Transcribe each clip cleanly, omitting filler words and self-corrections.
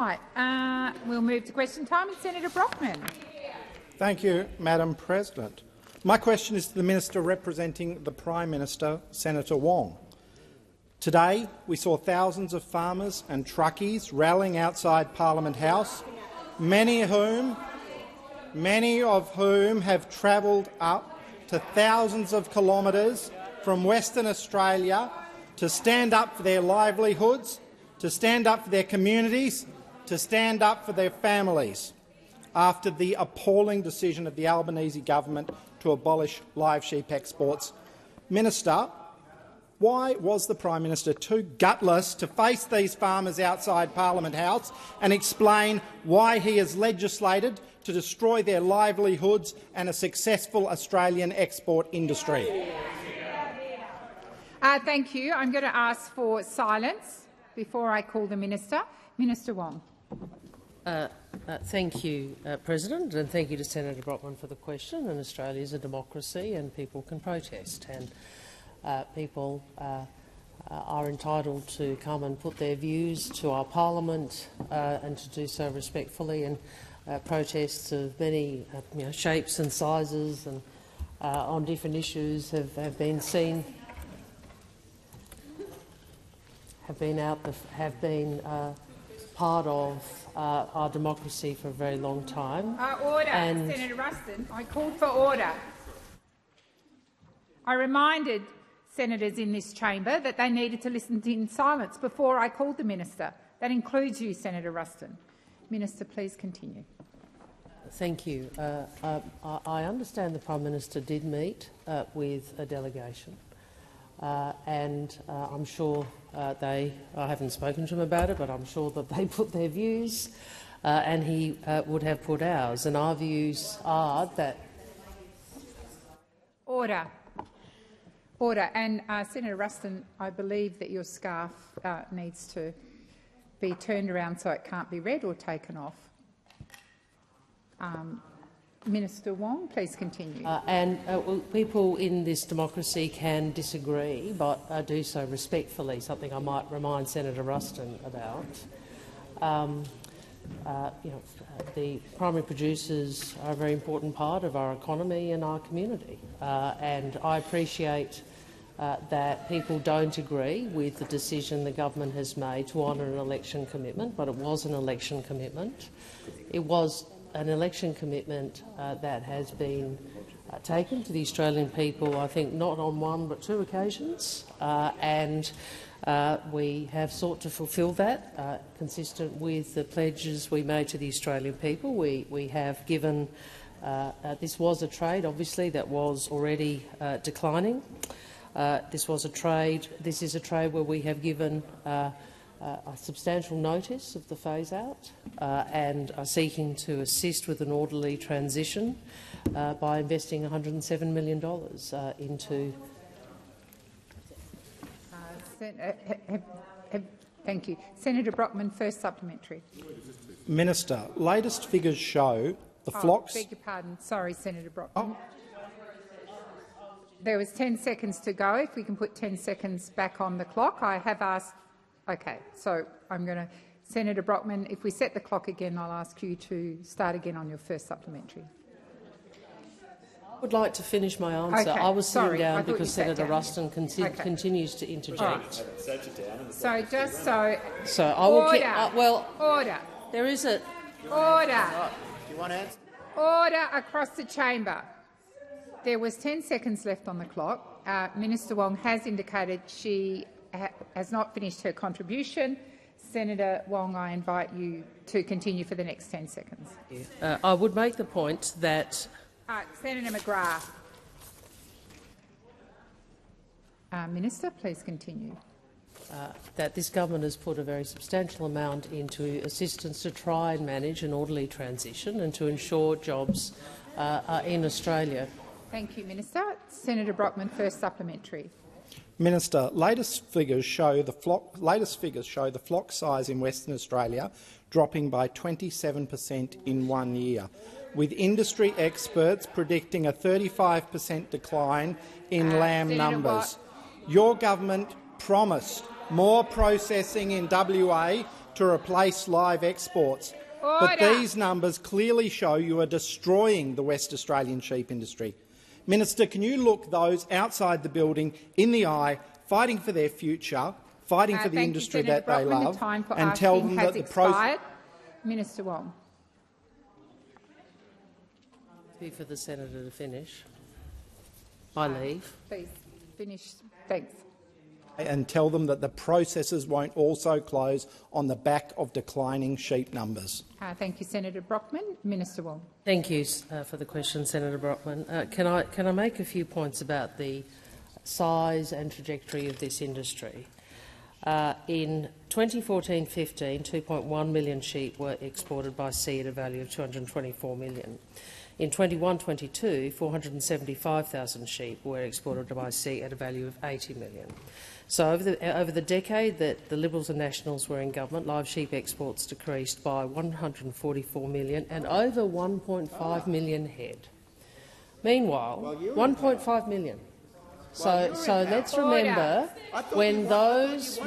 Right, we'll move to question time with Senator Brockman. Thank you, Madam President. My question is to the Minister representing the Prime Minister, Senator Wong. Today, we saw thousands of farmers and truckies rallying outside Parliament House, many of whom have travelled up to thousands of kilometres from Western Australia to stand up for their livelihoods, to stand up for their communities, to stand up for their families after the appalling decision of the Albanese government to abolish live sheep exports. Minister, why was the Prime Minister too gutless to face these farmers outside Parliament House and explain why he has legislated to destroy their livelihoods and a successful Australian export industry? Thank you. I'm going to ask for silence before I call the Minister. Minister Wong. Thank you, President, and thank you to Senator Brockman for the question. And Australia is a democracy and people can protest, and people are entitled to come and put their views to our parliament and to do so respectfully. And protests of many shapes and sizes and on different issues have been seen, have been part of our democracy for a very long time. Order, Senator Ruston. I called for order. I reminded senators in this chamber that they needed to listen in silence before I called the minister. That includes you, Senator Ruston. Minister, please continue. Thank you. I understand the Prime Minister did meet with a delegation, and I'm sure I haven't spoken to him about it, but I'm sure that they put their views, and he would have put ours. And our views are that— Order. Order. And Senator Ruston, I believe that your scarf needs to be turned around so it can't be read or taken off. Minister Wong, please continue. Well, people in this democracy can disagree, but do so respectfully, something I might remind Senator Ruston about. The primary producers are a very important part of our economy and our community, and I appreciate that people don't agree with the decision the government has made to honour an election commitment, but it was an election commitment. It was an election commitment that has been taken to the Australian people, I think, not on one but two occasions, and we have sought to fulfil that, consistent with the pledges we made to the Australian people. We have given— this was a trade, obviously, that was already declining. This is a trade where we have given a substantial notice of the phase-out and are seeking to assist with an orderly transition by investing $107 million into— Thank you. Senator Brockman, first supplementary. Minister, latest figures show the flocks— beg your pardon. Sorry, Senator Brockman. There was 10 seconds to go. If we can put 10 seconds back on the clock. I have asked— OK, so I'm going to— Senator Brockman, if we set the clock again, I'll ask you to start again on your first supplementary. I would like to finish my answer. Okay, I was sitting down because Senator down. Ruston continues to interject. So just so— So I will— Order. Order. There is a— Order. Do you want to answer? Order across the chamber. There was 10 seconds left on the clock. Minister Wong has indicated she has not finished her contribution. Senator Wong, I invite you to continue for the next 10 seconds. I would make the point that— Senator McGrath. Minister, please continue. That this government has put a very substantial amount into assistance to try and manage an orderly transition and to ensure jobs are in Australia. Thank you, Minister. Senator Brockman, first supplementary. Minister, latest figures show the flock size in Western Australia dropping by 27% in 1 year, with industry experts predicting a 35% decline in lamb Senator numbers. Your government promised more processing in WA to replace live exports. Order. But these numbers clearly show you are destroying the West Australian sheep industry. Minister, can you look those outside the building in the eye, fighting for their future, fighting for the industry that they love, and tell them that the process— Minister Wong. For the senator to finish. My leave. Please finish. Thanks. And tell them that the processors won't also close on the back of declining sheep numbers. Thank you, Senator Brockman. Minister Wong. Thank you for the question, Senator Brockman. Can I make a few points about the size and trajectory of this industry? In 2014-15, 2.1 million sheep were exported by sea at a value of $224 million. In 21-22, 475,000 sheep were exported by sea at a value of $80 million. So over the decade that the Liberals and Nationals were in government, live sheep exports decreased by 144 million and over 1.5 million head. Meanwhile, 1.5 million. So let's remember when those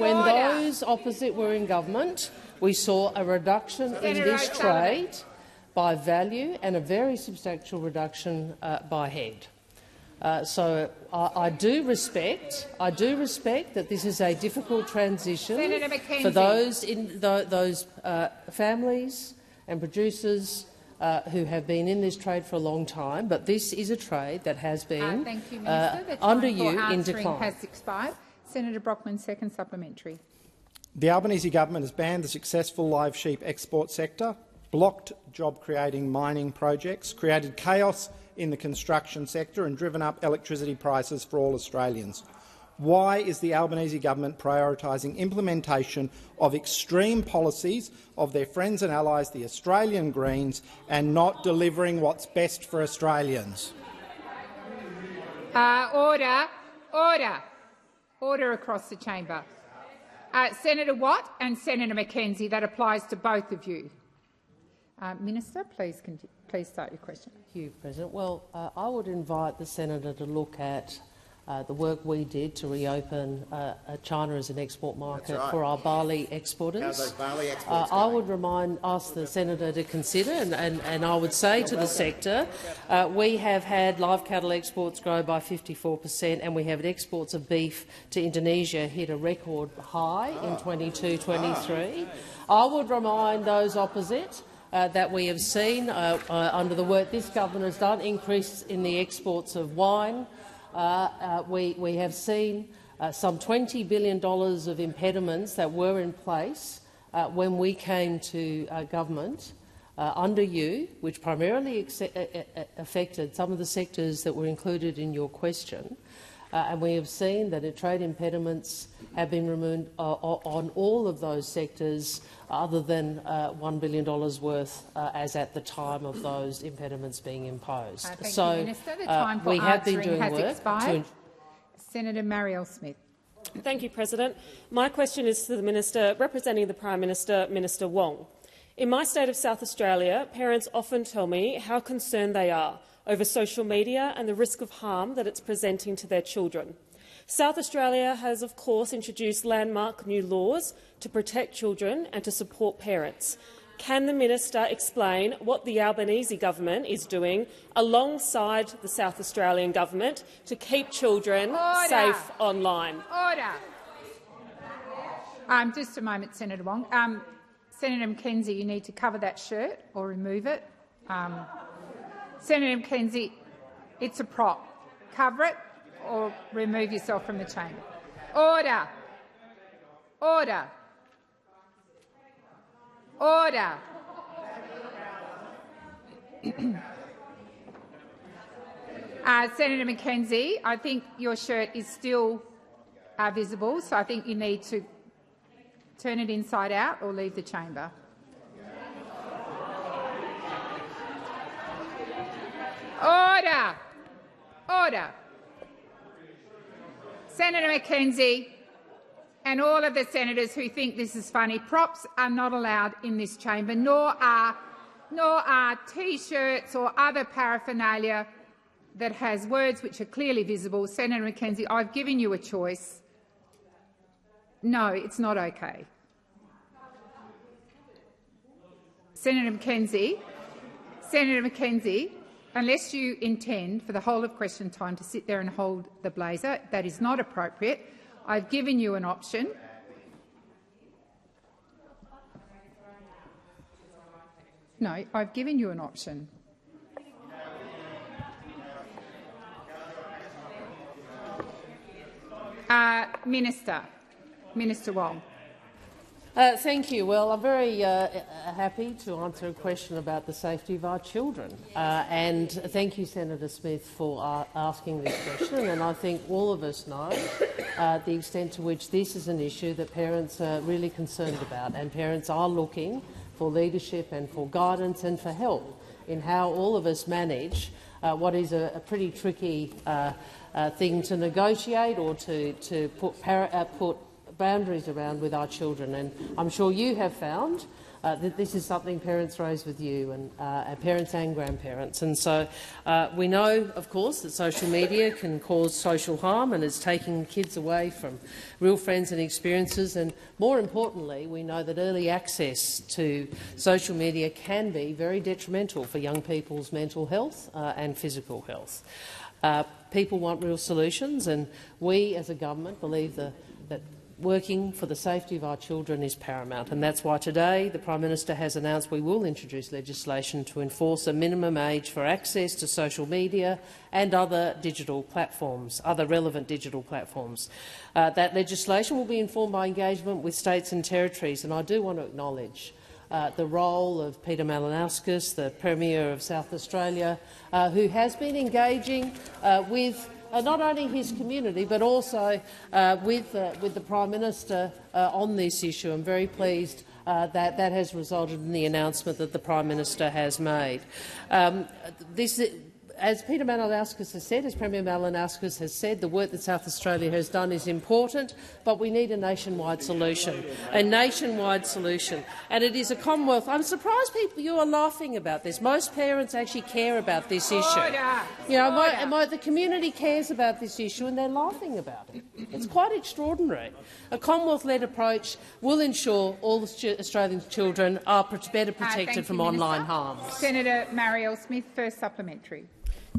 opposite were in government, we saw a reduction in this trade by value and a very substantial reduction by head. So I do respect that this is a difficult transition for those families and producers who have been in this trade for a long time, but this is a trade that has been thank you, Minister. The time under for you in answering decline. has expired. Senator Brockman, second supplementary. The Albanese government has banned the successful live sheep export sector, blocked job-creating mining projects, created chaos in the construction sector and driven up electricity prices for all Australians. Why is the Albanese government prioritising implementation of extreme policies of their friends and allies, the Australian Greens, and not delivering what's best for Australians? Order. Order. Order across the chamber. Senator Watt and Senator McKenzie, that applies to both of you. Minister, please start your question. Thank you, President. Well, I would invite the senator to look at the work we did to reopen China as an export market for our barley exporters. How's those barley exports I would ask the senator to consider, and I would say to the sector, we have had live cattle exports grow by 54%, and we have exports of beef to Indonesia hit a record high in 22-23. I would remind those opposite that we have seen, under the work this government has done, increase in the exports of wine. We have seen some $20 billion of impediments that were in place when we came to government under you, which primarily affected some of the sectors that were included in your question. And we have seen that trade impediments have been removed on all of those sectors other than $1 billion worth as at the time of those impediments being imposed. Thank you, Minister. The time for answering has expired. Senator Marielle Smith. Thank you, President. My question is to the Minister representing the Prime Minister, Minister Wong. In my state of South Australia, parents often tell me how concerned they are over social media and the risk of harm that it's presenting to their children. South Australia has, of course, introduced landmark new laws to protect children and to support parents. Can the minister explain what the Albanese government is doing alongside the South Australian government to keep children safe online? Order. Just a moment, Senator Wong. Senator McKenzie, you need to cover that shirt or remove it. Senator McKenzie, it's a prop. Cover it or remove yourself from the chamber. Order. Order. Order. Senator McKenzie, I think your shirt is still visible, so I think you need to turn it inside out or leave the chamber. Order. Order. Senator McKenzie and all of the senators who think this is funny, props are not allowed in this chamber, nor are T-shirts or other paraphernalia that has words which are clearly visible. Senator McKenzie, I've given you a choice. No, it's not okay. Senator McKenzie, unless you intend for the whole of question time to sit there and hold the blazer, that is not appropriate. I've given you an option. No, I've given you an option. Minister Wong. Thank you. Well, I'm very happy to answer a question about the safety of our children. And thank you, Senator Smith, for asking this question. And I think all of us know the extent to which this is an issue that parents are really concerned about. And parents are looking for leadership and for guidance and for help in how all of us manage what is a pretty tricky thing to negotiate or to put boundaries around with our children. And I'm sure you have found that this is something parents raise with you, and parents and grandparents. And so we know, of course, that social media can cause social harm and is taking kids away from real friends and experiences. And more importantly, we know that early access to social media can be very detrimental for young people's mental health and physical health. People want real solutions, and we as a government believe that working for the safety of our children is paramount, and that's why today the Prime Minister has announced we will introduce legislation to enforce a minimum age for access to social media and other digital platforms, other relevant digital platforms. That legislation will be informed by engagement with states and territories, and I do want to acknowledge the role of Peter Malinauskas, the Premier of South Australia, who has been engaging with not only his community but also with the Prime Minister on this issue. I'm very pleased that has resulted in the announcement that the Prime Minister has made. As Peter Malinauskas has said, as Premier Malinauskas has said, the work that South Australia has done is important, but we need a nationwide solution. A nationwide solution. And it is a Commonwealth. I'm surprised you are laughing about this. Most parents actually care about this issue. You know, the community cares about this issue and they're laughing about it. It's quite extraordinary. A Commonwealth-led approach will ensure all Australian children are better protected from online harm. Senator Marielle Smith, first supplementary.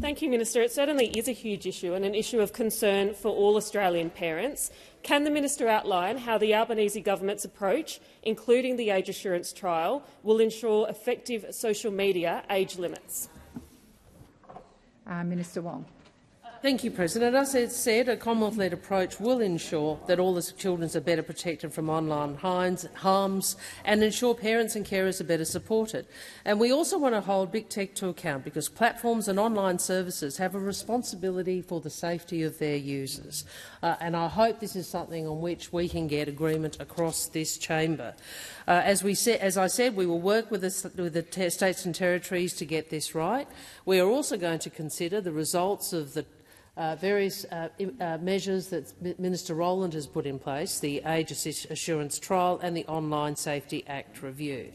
Thank you, Minister. It certainly is a huge issue and an issue of concern for all Australian parents. Can the minister outline how the Albanese government's approach, including the age assurance trial, will ensure effective social media age limits? Minister Wong. Thank you, President. As I said, a Commonwealth-led approach will ensure that all the children are better protected from online harms and ensure parents and carers are better supported. And we also want to hold big tech to account, because platforms and online services have a responsibility for the safety of their users. And I hope this is something on which we can get agreement across this chamber. As I said, we will work with the states and territories to get this right. We are also going to consider the results of the various measures that Minister Rowland has put in place, the Age Assurance Trial and the Online Safety Act review.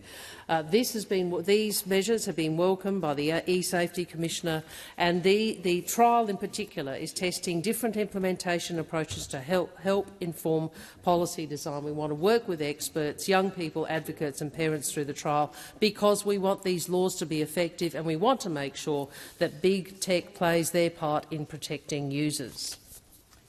These measures have been welcomed by the E-Safety Commissioner, and the trial in particular is testing different implementation approaches to help inform policy design. We want to work with experts, young people, advocates and parents through the trial, because we want these laws to be effective and we want to make sure that big tech plays their part in protecting users.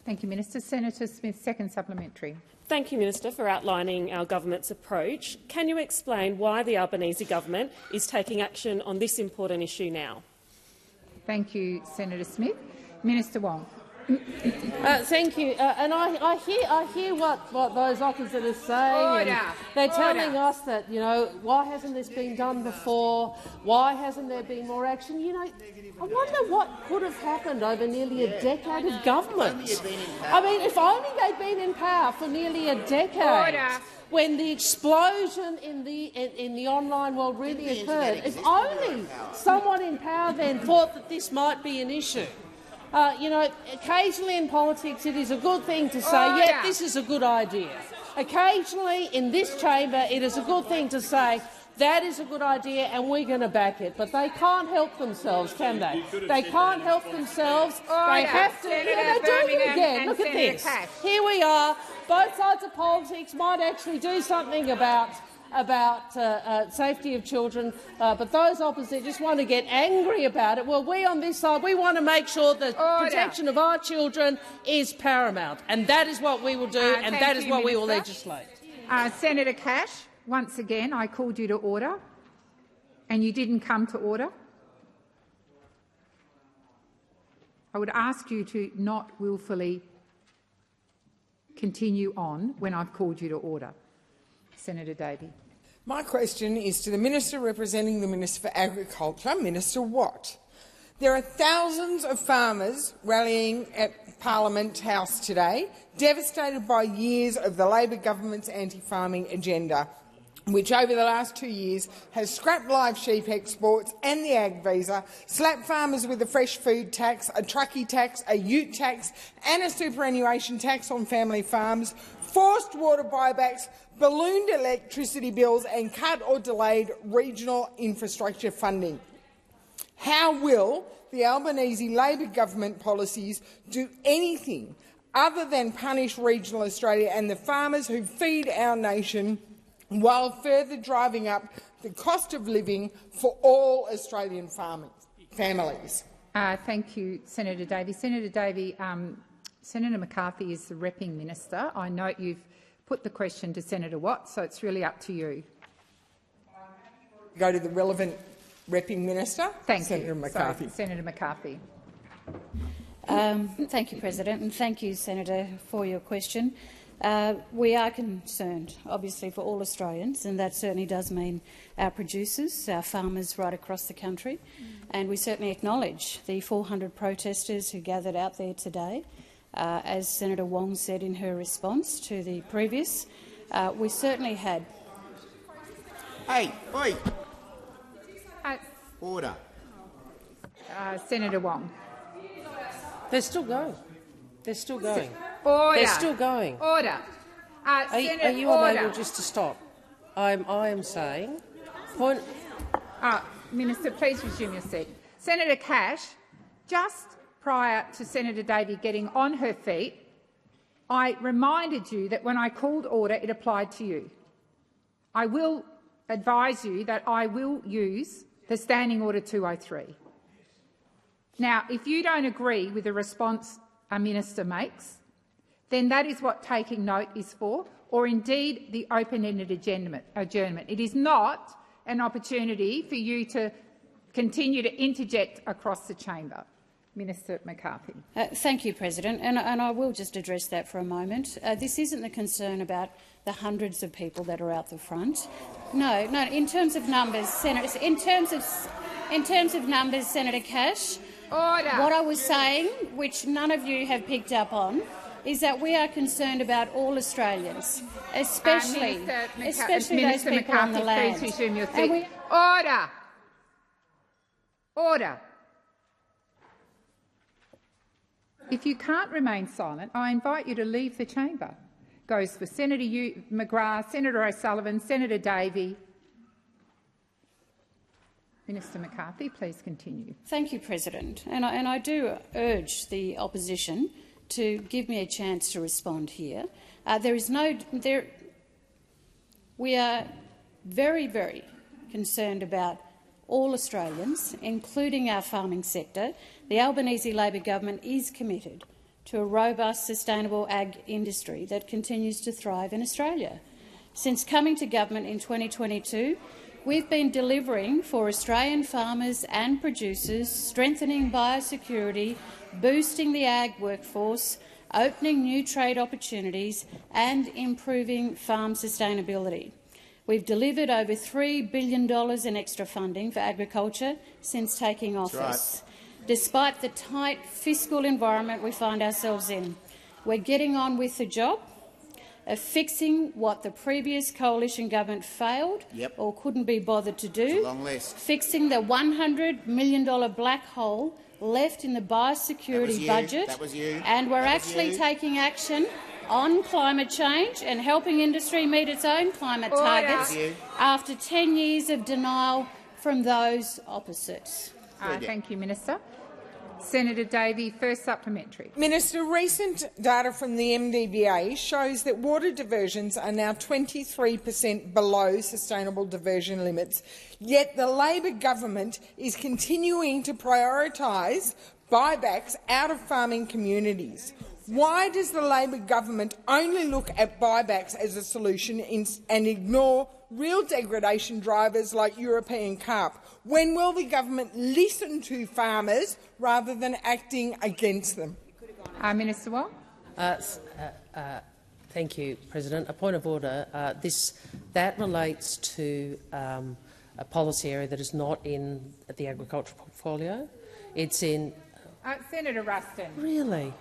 Thank you, Minister. Senator Smith, second supplementary. Thank you, Minister, for outlining our government's approach. Can you explain why the Albanese government is taking action on this important issue now? Thank you, Senator Smith. Minister Wong. Thank you. And I hear what those oppositors say. And they're telling us that, why hasn't this been done before? Why hasn't there been more action? I wonder what could have happened over nearly a decade of government. I mean, if only they'd been in power for nearly a decade. When the explosion in the online world really occurred, if only someone in power then thought that this might be an issue. Occasionally in politics it is a good thing to say, this is a good idea. Occasionally in this chamber it is a good thing to say, that is a good idea and we're going to back it. But they can't help themselves, can they? They can't help themselves. They have to. They're doing it again. Look at this. Here we are. Both sides of politics might actually do something about about safety of children, but those opposite just want to get angry about it. Well, we on this side, we want to make sure that protection of our children is paramount, and that is what we will do, and that is what we will legislate. Senator Cash, once again, I called you to order, and you didn't come to order. I would ask you to not wilfully continue on when I've called you to order. Senator Davey. My question is to the Minister representing the Minister for Agriculture, Minister Watt. There are thousands of farmers rallying at Parliament House today, devastated by years of the Labor government's anti-farming agenda, which over the last 2 years has scrapped live sheep exports and the ag visa, slapped farmers with a fresh food tax, a truckie tax, a ute tax and a superannuation tax on family farms, forced water buybacks, ballooned electricity bills and cut or delayed regional infrastructure funding. How will the Albanese Labor government policies do anything other than punish regional Australia and the farmers who feed our nation, while further driving up the cost of living for all Australian families? Thank you, Senator Davey. Senator Davey, Senator McCarthy is the repping minister. I note you've put the question to Senator Watt, so it's really up to you. Go to the relevant repping minister. Thank Senator you. McCarthy. Sorry, Senator McCarthy. Thank you, President, and thank you, Senator, for your question. We are concerned, obviously, for all Australians, and that certainly does mean our producers, our farmers right across the country. And we certainly acknowledge the 400 protesters who gathered out there today. As Senator Wong said in her response to the previous, we certainly had. Hey, oi! Order. Senator Wong. They're still going. They're still going. Order. They're still going. Order. Are you unable just to stop? I am saying. Point. Minister, please resume your seat. Senator Cash, just prior to Senator Davey getting on her feet, I reminded you that when I called order, it applied to you. I will advise you that I will use the Standing Order 203. Now, if you don't agree with the response a minister makes, then that is what taking note is for, or indeed the open-ended adjournment. It is not an opportunity for you to continue to interject across the chamber. Minister McCarthy. Thank you, President, and I will just address that for a moment. This isn't the concern about the hundreds of people that are out the front. No. In terms of numbers, Senator. In terms of numbers, Senator Cash. Order. What I was saying, which none of you have picked up on, is that we are concerned about all Australians, especially those people on the land. Please resume your seat. Order. Order. If you can't remain silent, I invite you to leave the chamber. Goes for Senator McGrath, Senator O'Sullivan, Senator Davey. Minister McCarthy, please continue. Thank you, President. And I do urge the opposition to give me a chance to respond here. We are very, very concerned about all Australians, including our farming sector. The Albanese Labor government is committed to a robust, sustainable ag industry that continues to thrive in Australia. Since coming to government in 2022, we've been delivering for Australian farmers and producers, strengthening biosecurity, boosting the ag workforce, opening new trade opportunities and improving farm sustainability. We've delivered over $3 billion in extra funding for agriculture since taking office. Right. Despite the tight fiscal environment we find ourselves in, we're getting on with the job of fixing what the previous coalition government failed or couldn't be bothered to do, fixing the $100 million black hole left in the biosecurity budget, and we're actually taking action on climate change and helping industry meet its own climate targets after 10 years of denial from those opposites. Thank you, Minister. Senator Davey, first supplementary. Minister, recent data from the MDBA shows that water diversions are now 23% below sustainable diversion limits, yet the Labor government is continuing to prioritise buybacks out of farming communities. Why does the Labor government only look at buybacks as a solution and ignore real degradation drivers like European carp? When will the government listen to farmers rather than acting against them? Minister Wong. Thank you, President. A point of order. That relates to a policy area that is not in the agricultural portfolio. It's in. Senator Ruston. Really?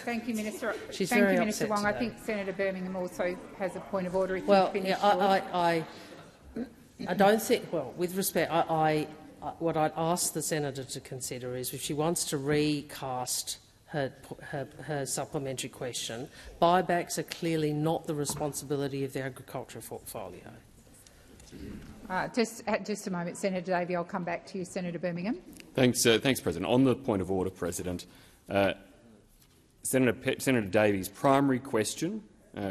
Thank you, Minister. She's Thank very you, Minister upset Wong. today. I think Senator Birmingham also has a point of order. If Well, you finish I don't think. Well, with respect, what I'd ask the senator to consider is if she wants to recast her supplementary question, buybacks are clearly not the responsibility of the agriculture portfolio. Just a moment, Senator Davey. I'll come back to you, Senator Birmingham. Thanks, President. On the point of order, President, Senator Davey's primary question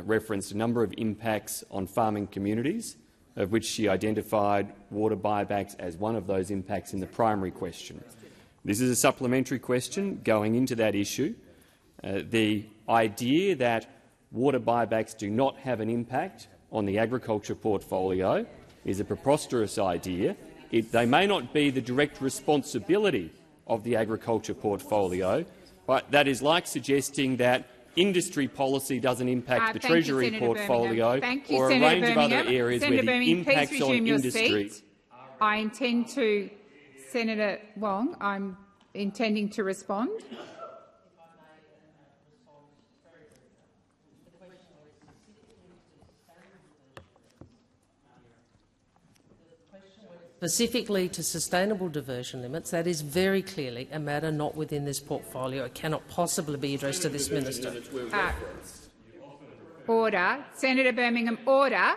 referenced a number of impacts on farming communities, of which she identified water buybacks as one of those impacts in the primary question. This is a supplementary question going into that issue. The idea that water buybacks do not have an impact on the agriculture portfolio is a preposterous idea. They may not be the direct responsibility of the agriculture portfolio, but that is like suggesting that industry policy doesn't impact the Treasury portfolio or a range of other areas where the impacts on industry. I intend to, Senator Wong, I'm intending to respond. Specifically to sustainable diversion limits, that is very clearly a matter not within this portfolio. It cannot possibly be addressed to this minister. Order. Senator Birmingham, order.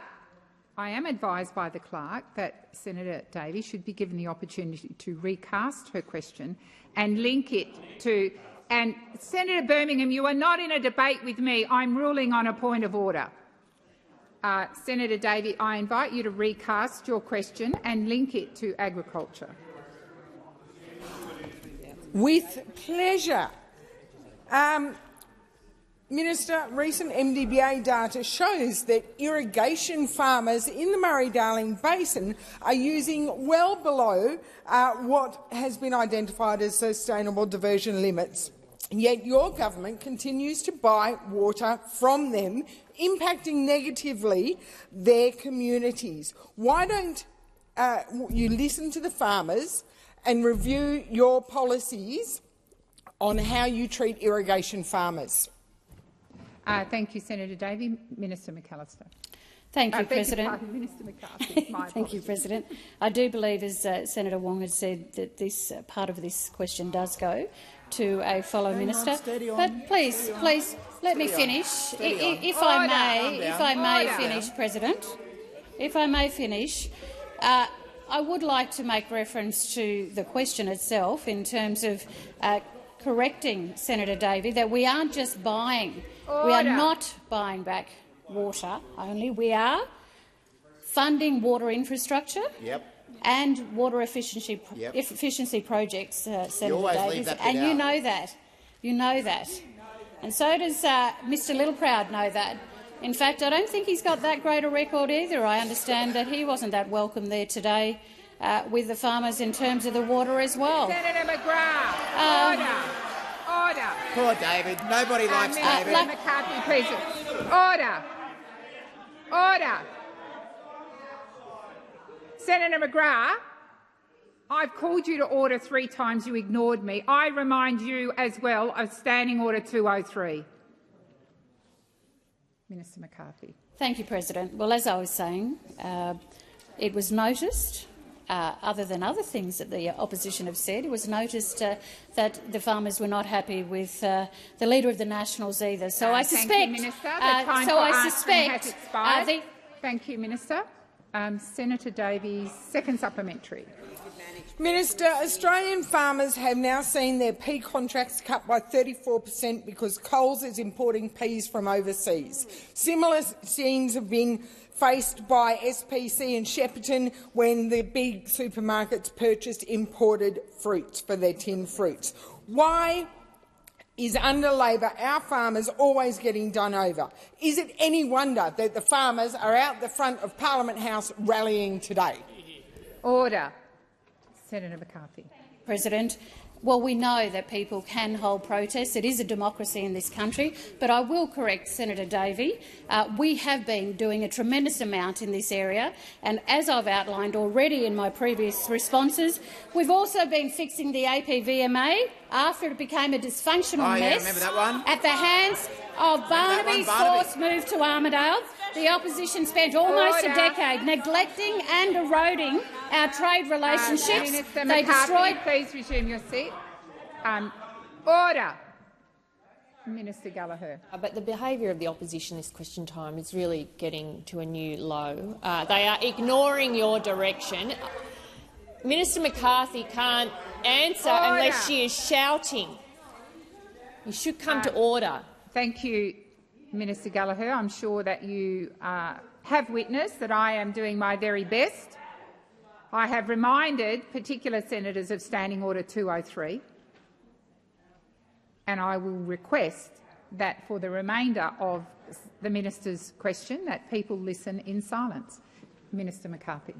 I am advised by the clerk that Senator Davey should be given the opportunity to recast her question and link it to— and Senator Birmingham, you are not in a debate with me. I'm ruling on a point of order. Senator Davey, I invite you to recast your question and link it to agriculture. With pleasure. Minister, recent MDBA data shows that irrigation farmers in the Murray-Darling Basin are using well below what has been identified as sustainable diversion limits. Yet your government continues to buy water from them, impacting negatively their communities. Why don't you listen to the farmers and review your policies on how you treat irrigation farmers? Thank you, Senator Davey. Minister McAllister. Thank you, President. Minister McCarthy. Thank you, President. I do believe, as Senator Wong has said, that this part of this question does go to a fellow minister. But please, let me finish. If I may finish, President. If I may finish, I would like to make reference to the question itself in terms of correcting Senator Davey that we aren't just buying. Order. We are not buying back water only. We are funding water infrastructure. Yep. And water efficiency projects, Senator Davies, and you know that. You know that. And so does Mr Littleproud know that. In fact, I don't think he's got that great a record either. I understand that he wasn't that welcome there today with the farmers in terms of the water as well. Senator McGrath, order. Poor David. Nobody likes David. McCarthy, please. Order. Senator McGrath, I've called you to order 3 times. You ignored me. I remind you as well of Standing Order 203. Minister McCarthy. Thank you, President. Well, as I was saying, it was noticed, other than other things that the opposition have said, it was noticed that the farmers were not happy with the Leader of the Nationals either. So I suspect— Thank you, Minister. The time for answering has expired. Thank you, Minister. Senator Davies, second supplementary. Minister, Australian farmers have now seen their pea contracts cut by 34% because Coles is importing peas from overseas. Similar scenes have been faced by SPC and Shepparton when the big supermarkets purchased imported fruits for their tinned fruits. Why is under Labor our farmers always getting done over? Is it any wonder that the farmers are out the front of Parliament House rallying today? Order. Senator McCarthy. President, well, we know that people can hold protests. It is a democracy in this country. But I will correct Senator Davey. We have been doing a tremendous amount in this area, and as I've outlined already in my previous responses, we've also been fixing the APVMA after it became a dysfunctional mess at the hands of Barnaby's forced move to Armidale. The opposition spent almost a decade neglecting and eroding our trade relationships. Minister They McCarthy, destroyed. please resume your seat. Order. Minister Gallagher. But the behaviour of the opposition this question time is really getting to a new low. They are ignoring your direction. Minister McCarthy can't answer unless she is shouting. You should come to order. Thank you, Minister Gallagher. I'm sure that you have witnessed that I am doing my very best. I have reminded particular senators of Standing Order 203, and I will request that for the remainder of the minister's question that people listen in silence. Minister McCarthy.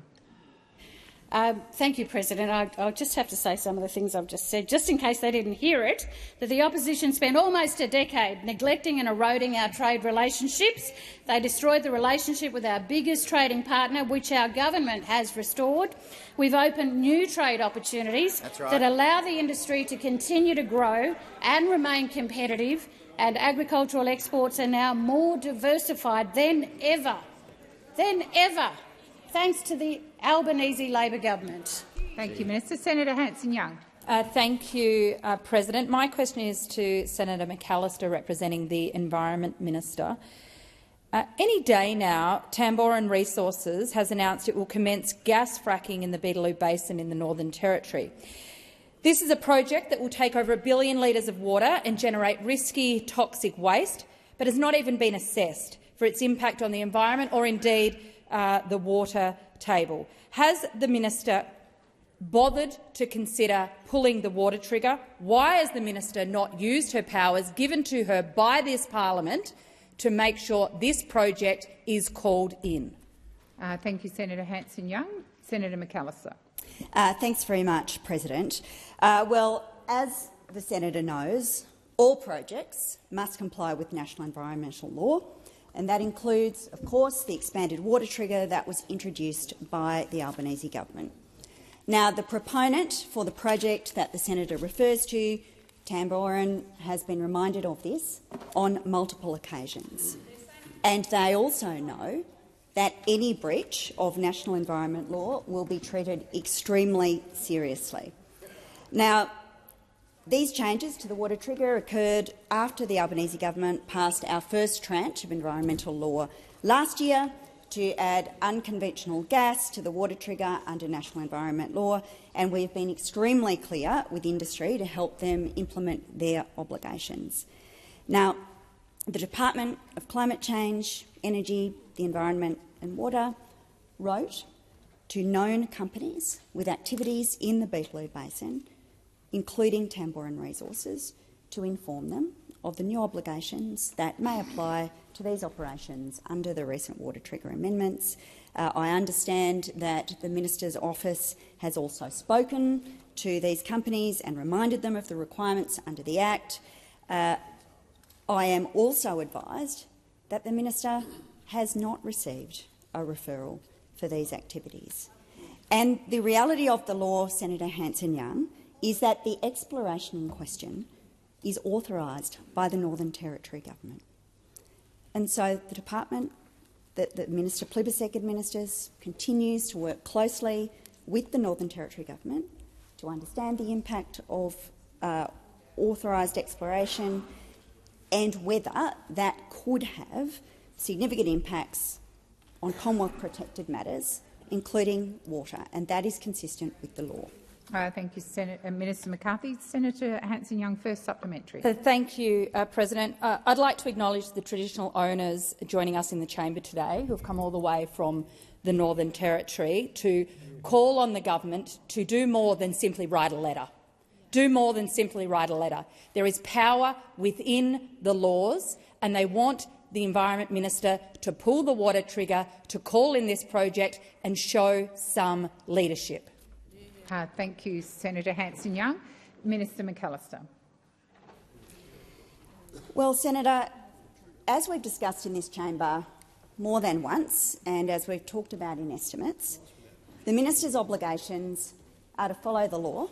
Thank you, President. I'll just have to say some of the things I've just said, just in case they didn't hear it, that the opposition spent almost a decade neglecting and eroding our trade relationships. They destroyed the relationship with our biggest trading partner, which our government has restored. We've opened new trade opportunities that allow the industry to continue to grow and remain competitive, and agricultural exports are now more diversified than ever, thanks to the Albanese Labor government. Thank you, Minister. Senator Hanson-Young. Thank you, President. My question is to Senator McAllister, representing the Environment Minister. Any day now, Tamboran Resources has announced it will commence gas fracking in the Beetaloo Basin in the Northern Territory. This is a project that will take over 1 billion litres of water and generate risky, toxic waste, but has not even been assessed for its impact on the environment or indeed the water table. Has the minister bothered to consider pulling the water trigger? Why has the minister not used her powers given to her by this parliament to make sure this project is called in? Thank you, Senator Hanson-Young. Senator McAllister. Thanks very much, President. Well, as the senator knows, all projects must comply with national environmental law, and that includes, of course, the expanded water trigger that was introduced by the Albanese government. Now, the proponent for the project that the senator refers to, Tamboran, has been reminded of this on multiple occasions. And they also know that any breach of national environment law will be treated extremely seriously. Now, these changes to the water trigger occurred after the Albanese government passed our first tranche of environmental law last year to add unconventional gas to the water trigger under national environment law, and we have been extremely clear with industry to help them implement their obligations. Now, the Department of Climate Change, Energy, the Environment and Water wrote to known companies with activities in the Beetaloo Basin, including Tamboran Resources, to inform them of the new obligations that may apply to these operations under the recent water trigger amendments. I understand that the Minister's office has also spoken to these companies and reminded them of the requirements under the Act. I am also advised that the Minister has not received a referral for these activities. And the reality of the law, Senator Hanson-Young, is that the exploration in question is authorised by the Northern Territory government. And so the department that the Minister Plibersek administers continues to work closely with the Northern Territory government to understand the impact of authorised exploration and whether that could have significant impacts on Commonwealth-protected matters, including water, and that is consistent with the law. Thank you, Minister McCarthy. Senator Hanson-Young, first supplementary. Thank you, President. I'd like to acknowledge the traditional owners joining us in the chamber today, who have come all the way from the Northern Territory to call on the government to do more than simply write a letter. Do more than simply write a letter. There is power within the laws, and they want the Environment Minister to pull the water trigger, to call in this project and show some leadership. Thank you, Senator Hanson-Young. Minister McAllister. Well, Senator, as we've discussed in this chamber more than once, and as we've talked about in estimates, the minister's obligations are to follow the law,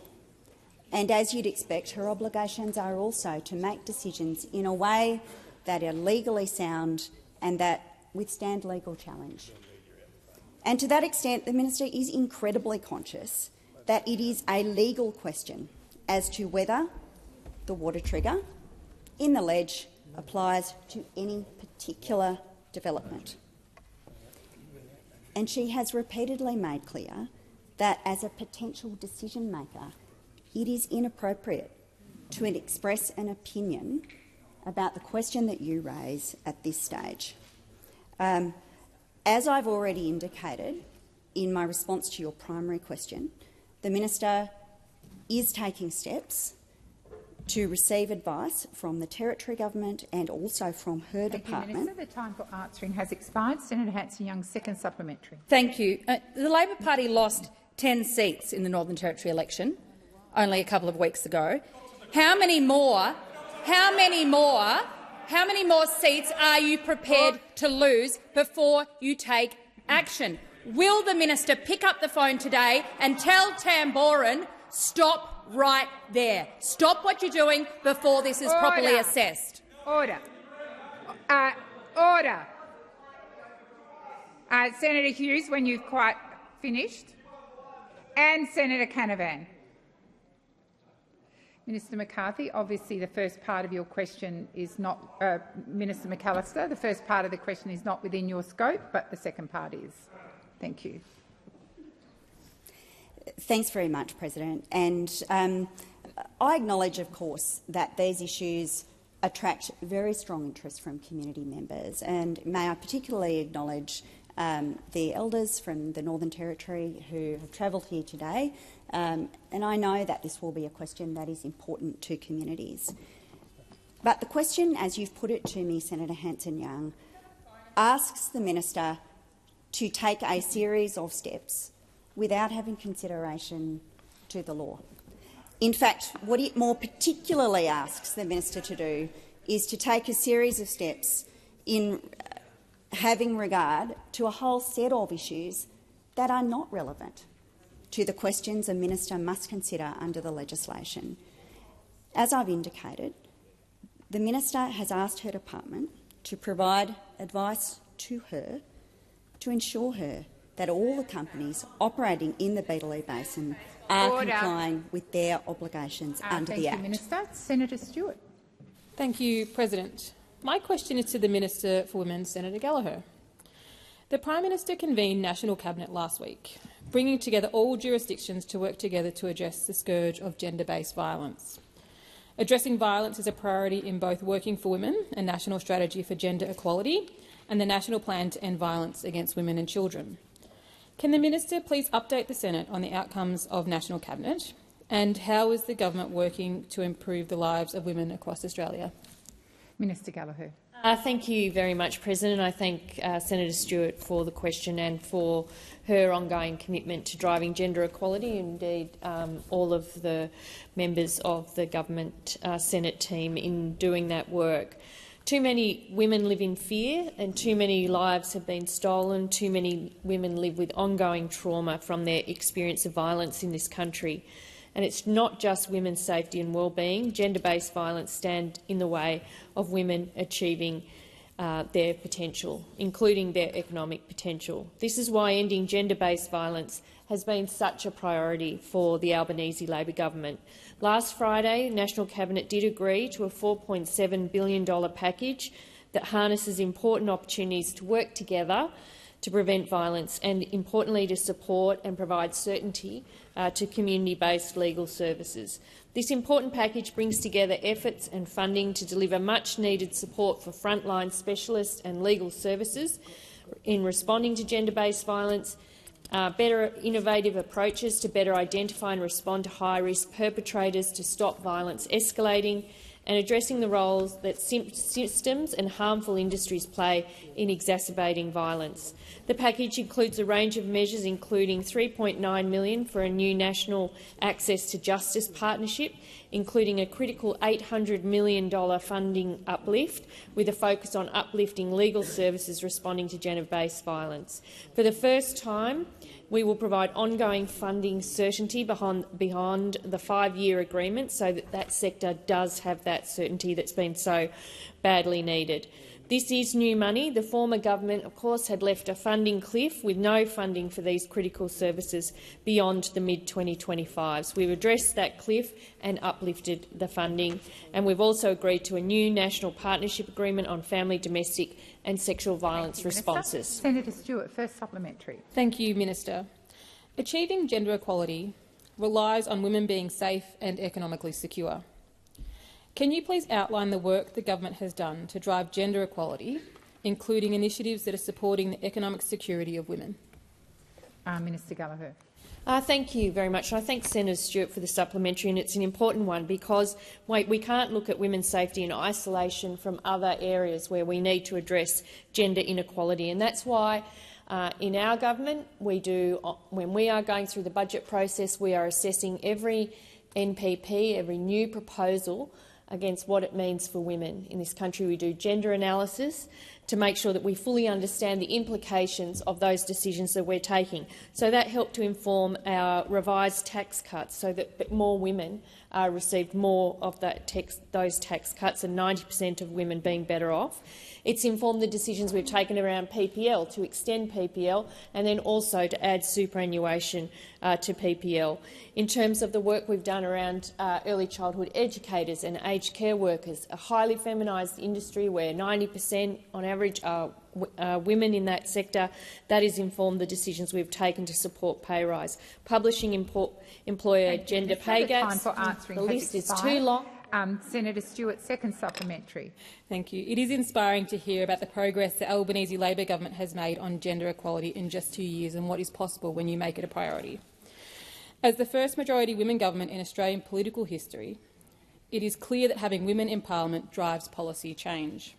and as you'd expect, her obligations are also to make decisions in a way that are legally sound and that withstand legal challenge. And to that extent, the minister is incredibly conscious that it is a legal question as to whether the water trigger in the ledge applies to any particular development. And she has repeatedly made clear that as a potential decision-maker, it is inappropriate to express an opinion about the question that you raise at this stage. As I've already indicated in my response to your primary question, the minister is taking steps to receive advice from the Territory Government and also from her department. Thank you, Minister. The time for answering has expired. Senator Hanson-Young, second supplementary. Thank you. The Labor Party lost 10 seats in the Northern Territory election only a couple of weeks ago. How many more seats are you prepared to lose before you take action? Will the minister pick up the phone today and tell Tamboran, stop right there? Stop what you're doing before this is properly assessed. Order. Order. Senator Hughes, when you've quite finished, and Senator Canavan. Minister McCarthy, obviously the first part of your question is not, Minister McAllister, the first part of the question is not within your scope, but the second part is. Thank you. Thanks very much, President. And I acknowledge, of course, that these issues attract very strong interest from community members. And may I particularly acknowledge the elders from the Northern Territory who have travelled here today. And I know that this will be a question that is important to communities. But the question, as you've put it to me, Senator Hanson-Young, asks the minister to take a series of steps without having consideration to the law. In fact, what it more particularly asks the minister to do is to take a series of steps in having regard to a whole set of issues that are not relevant to the questions a minister must consider under the legislation. As I've indicated, the minister has asked her department to provide advice to her to ensure her that all the companies operating in the Beetaloo Basin are complying with their obligations under the Act. Thank you, Minister. Senator Stewart. Thank you, President. My question is to the Minister for Women, Senator Gallagher. The Prime Minister convened National Cabinet last week, bringing together all jurisdictions to work together to address the scourge of gender-based violence. Addressing violence is a priority in both Working for Women, a national strategy for gender equality, and the National Plan to End Violence Against Women and Children. Can the Minister please update the Senate on the outcomes of National Cabinet, and how is the government working to improve the lives of women across Australia? Minister Gallagher. Thank you very much, President. I thank Senator Stewart for the question and for her ongoing commitment to driving gender equality. Indeed, all of the members of the government Senate team in doing that work. Too many women live in fear and too many lives have been stolen. Too many women live with ongoing trauma from their experience of violence in this country. And it's not just women's safety and well-being. Gender-based violence stand in the way of women achieving their potential, including their economic potential. This is why ending gender-based violence has been such a priority for the Albanese Labor government. Last Friday, the National Cabinet did agree to a $4.7 billion package that harnesses important opportunities to work together to prevent violence and, importantly, to support and provide certainty to community-based legal services. This important package brings together efforts and funding to deliver much-needed support for frontline specialists and legal services in responding to gender-based violence, better innovative approaches to better identify and respond to high-risk perpetrators to stop violence escalating, and addressing the roles that systems and harmful industries play in exacerbating violence. The package includes a range of measures, including $3.9 million for a new national access to justice partnership, including a critical $800 million funding uplift, with a focus on uplifting legal services responding to gender-based violence. For the first time, we will provide ongoing funding certainty beyond the 5-year agreement, so that that sector does have that certainty that's been so badly needed. This is new money. The former government, of course, had left a funding cliff with no funding for these critical services beyond the mid-2025s. We've addressed that cliff and uplifted the funding, and we've also agreed to a new national partnership agreement on family, domestic and sexual violence responses. Senator Stewart, first supplementary. Thank you, Minister. Achieving gender equality relies on women being safe and economically secure. Can you please outline the work the government has done to drive gender equality, including initiatives that are supporting the economic security of women? Minister Gallagher. Thank you very much. I thank Senator Stewart for the supplementary, and it's an important one because we can't look at women's safety in isolation from other areas where we need to address gender inequality. And that's why in our government, when we are going through the budget process, we are assessing every NPP, every new proposal against what it means for women. In this country, we do gender analysis to make sure that we fully understand the implications of those decisions that we're taking. So that helped to inform our revised tax cuts so that more women received more of those tax cuts, and 90% of women being better off. It's informed the decisions we've taken around PPL, to extend PPL and then also to add superannuation to PPL. In terms of the work we've done around early childhood educators and aged care workers, a highly feminised industry where 90% on average are women in that sector, that has informed the decisions we've taken to support pay rise. Publishing employer gender pay gaps. The list is too long. Senator Stewart, second supplementary. Thank you. It is inspiring to hear about the progress the Albanese Labor government has made on gender equality in just 2 years and what is possible when you make it a priority. As the first majority women government in Australian political history, it is clear that having women in parliament drives policy change.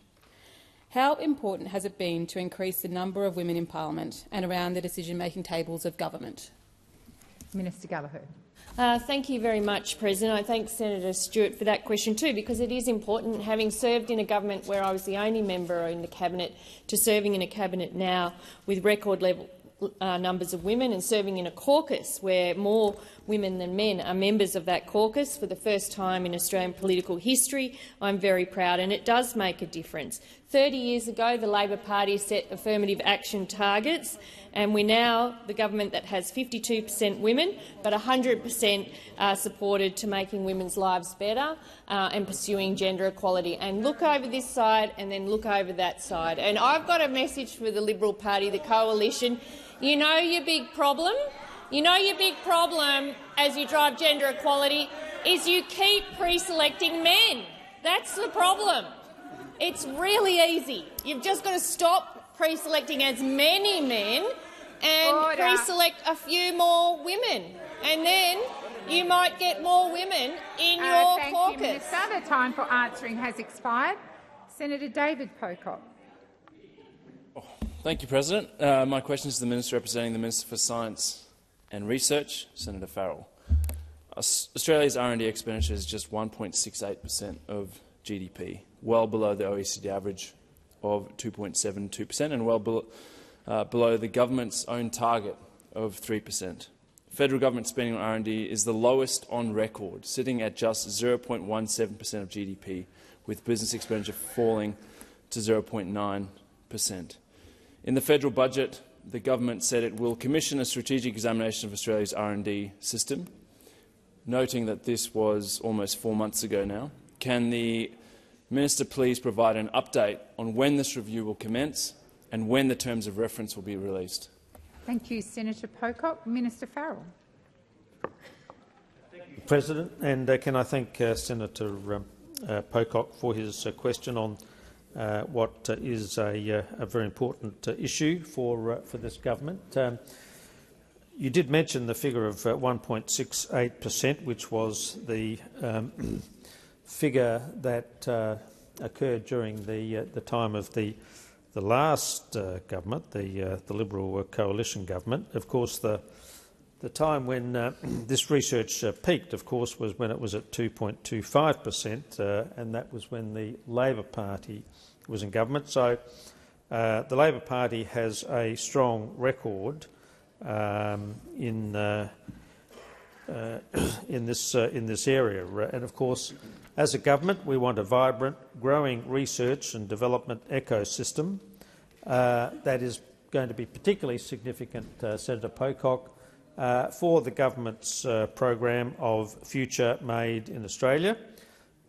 How important has it been to increase the number of women in parliament and around the decision-making tables of government? Minister Gallagher. Thank you very much, President. I thank Senator Stewart for that question too, because it is important, having served in a government where I was the only member in the cabinet, to serving in a cabinet now with record-level numbers of women, and serving in a caucus where more women than men are members of that caucus for the first time in Australian political history. I'm very proud, and it does make a difference. 30 years ago, the Labor Party set affirmative action targets, and we're now the government that has 52% women, but 100% supported to making women's lives better and pursuing gender equality. And look over this side and then look over that side. And I've got a message for the Liberal Party, the coalition. You know your big problem? You know your big problem as you drive gender equality is you keep pre-selecting men. That's the problem. It's really easy. You've just got to stop pre-selecting as many men and pre-select a few more women, and then you might get more women in your caucus. Thank you, Minister. The time for answering has expired. Senator David Pocock. Thank you, President. My question is to the Minister representing the Minister for Science and Research, Senator Farrell. Australia's R&D expenditure is just 1.68% of GDP, well below the OECD average of 2.72% and well below the government's own target of 3%. Federal government spending on R&D is the lowest on record, sitting at just 0.17% of GDP, with business expenditure falling to 0.9%. In the federal budget, the government said it will commission a strategic examination of Australia's R&D system, noting that this was almost 4 months ago now. Can the Minister please provide an update on when this review will commence and when the terms of reference will be released? Thank you, Senator Pocock. Minister Farrell. President, and can I thank Senator Pocock for his question on what is a very important issue for this government. You did mention the figure of 1.68%, which was the figure that occurred during the time of the last government, the Liberal coalition government. Of course, the time when this research peaked, of course, was when it was at 2.25%, and that was when the Labor Party was in government. So the Labor Party has a strong record in this area, and of course, as a government, we want a vibrant, growing research and development ecosystem that is going to be particularly significant, Senator Pocock, for the government's program of Future Made in Australia.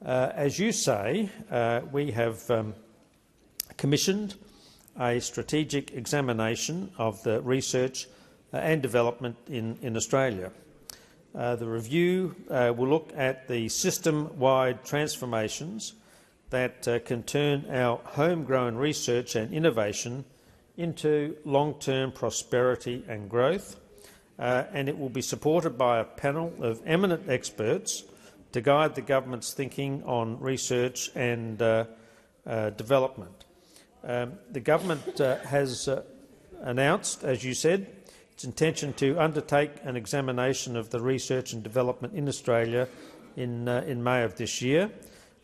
As you say, we have commissioned a strategic examination of the research and development in Australia. The review will look at the system-wide transformations that can turn our homegrown research and innovation into long-term prosperity and growth, and it will be supported by a panel of eminent experts to guide the government's thinking on research and development. The government has announced, as you said, its intention to undertake an examination of the research and development in Australia in May of this year.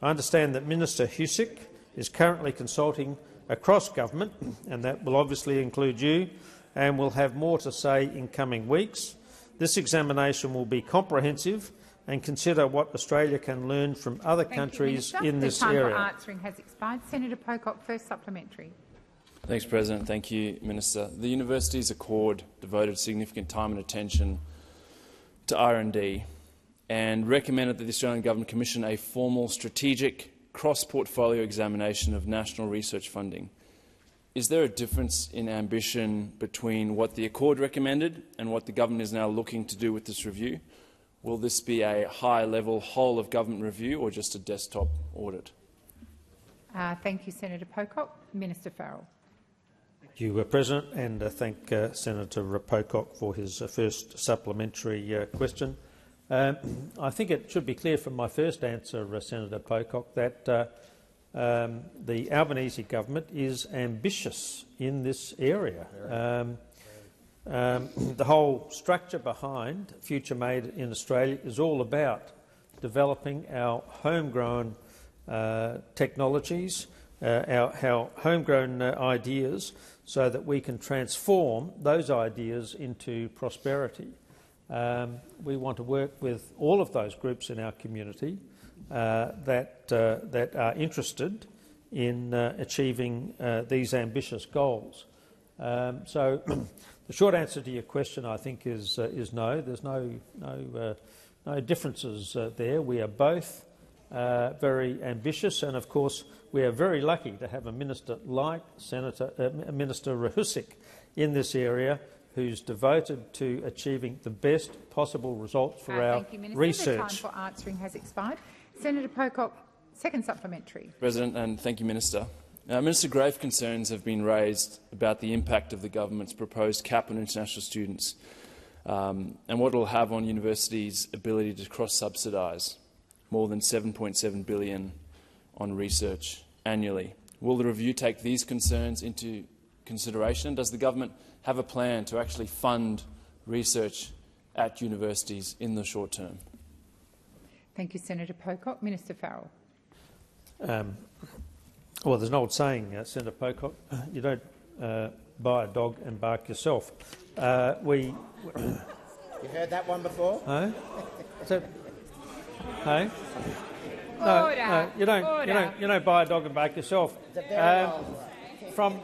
I understand that Minister Husic is currently consulting across government, and that will obviously include you, and will have more to say in coming weeks. This examination will be comprehensive and consider what Australia can learn from other countries in this area. The time for answering has expired. Senator Pocock, first supplementary. Thanks, President. Thank you, Minister. The Universities Accord devoted significant time and attention to R&D and recommended that the Australian Government commission a formal strategic cross-portfolio examination of national research funding. Is there a difference in ambition between what the Accord recommended and what the Government is now looking to do with this review? Will this be a high-level whole-of-government review or just a desktop audit? Thank you, Senator Pocock. Minister Farrell. Thank you, President, and thank Senator Pocock for his first supplementary question. I think it should be clear from my first answer, Senator Pocock, that the Albanese government is ambitious in this area. The whole structure behind Future Made in Australia is all about developing our homegrown technologies, our homegrown ideas, so that we can transform those ideas into prosperity. We want to work with all of those groups in our community that are interested in achieving these ambitious goals. So the short answer to your question, I think, is no. There's no differences there. We are both very ambitious, and of course we are very lucky to have a minister like Minister Husic in this area, who's devoted to achieving the best possible results for our thank you, Minister. research. The time for answering has expired. Senator Pocock, second supplementary. President, and thank you, Minister. Minister, grave concerns have been raised about the impact of the government's proposed cap on international students and what it will have on universities' ability to cross-subsidise more than $7.7 billion on research annually. Will the review take these concerns into consideration? Does the government have a plan to actually fund research at universities in the short term? Thank you, Senator Pocock. Minister Farrell. Well, there's an old saying, Senator Pocock, you don't buy a dog and bark yourself. You heard that one before? Hey? Hey? No, you don't buy a dog and bark yourself. From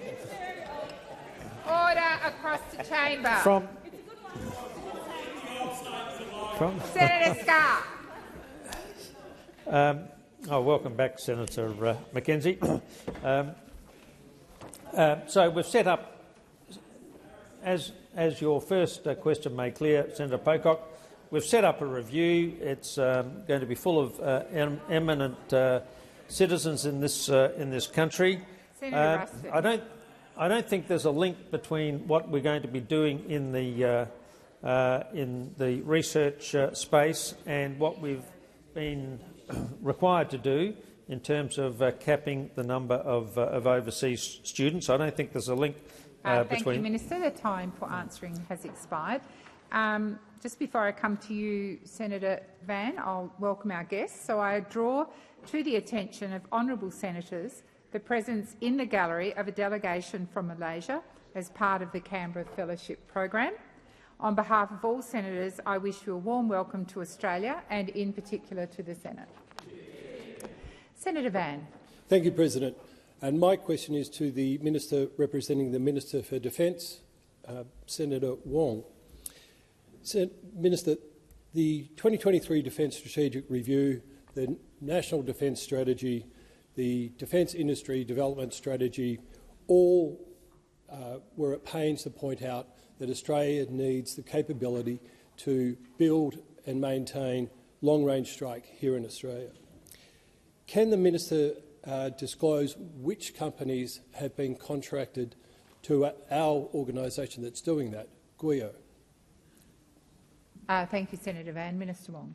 order across the chamber. From Senator Scarr. Welcome back, Senator Mackenzie. So we've set up, as your first question made clear, Senator Pocock, we've set up a review. It's going to be full of eminent citizens in this country. I don't think there's a link between what we're going to be doing in the research space and what we've been required to do in terms of capping the number of overseas students. I don't think there's a link between. Thank you, Minister. The time for answering has expired. Just before I come to you, Senator Van, I'll welcome our guests. So I draw to the attention of honourable senators the presence in the gallery of a delegation from Malaysia as part of the Canberra Fellowship Program. On behalf of all senators, I wish you a warm welcome to Australia and in particular to the Senate. Senator Van. Thank you, President. And my question is to the Minister representing the Minister for Defence, Senator Wong. Minister, the 2023 Defence Strategic Review, the National Defence Strategy, the Defence Industry Development Strategy, all were at pains to point out that Australia needs the capability to build and maintain long-range strike here in Australia. Can the Minister disclose which companies have been contracted to our organisation that's doing that, GUIO? Thank you, Senator Van. Minister Wong.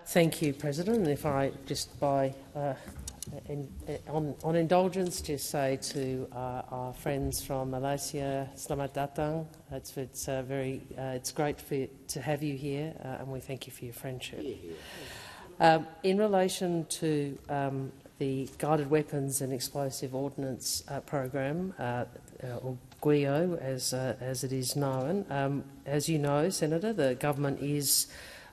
Thank you, President. If I just on indulgence, just say to our friends from Malaysia, Selamat Datang. It's great to have you here, and we thank you for your friendship. In relation to the Guided Weapons and Explosive Ordnance Program, or GUIO, as it is known, as you know, Senator, the government is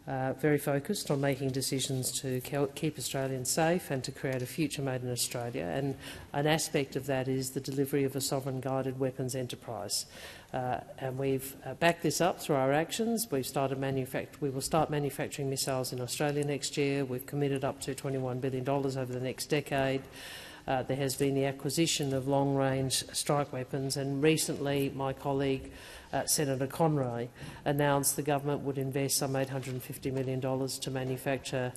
very focused on making decisions to keep Australians safe and to create a future made in Australia. And an aspect of that is the delivery of a sovereign guided weapons enterprise. And we've backed this up through our actions. We will start manufacturing missiles in Australia next year. We've committed up to $21 billion over the next decade. There has been the acquisition of long-range strike weapons, and recently my colleague Senator Conroy announced the government would invest some $850 million to manufacture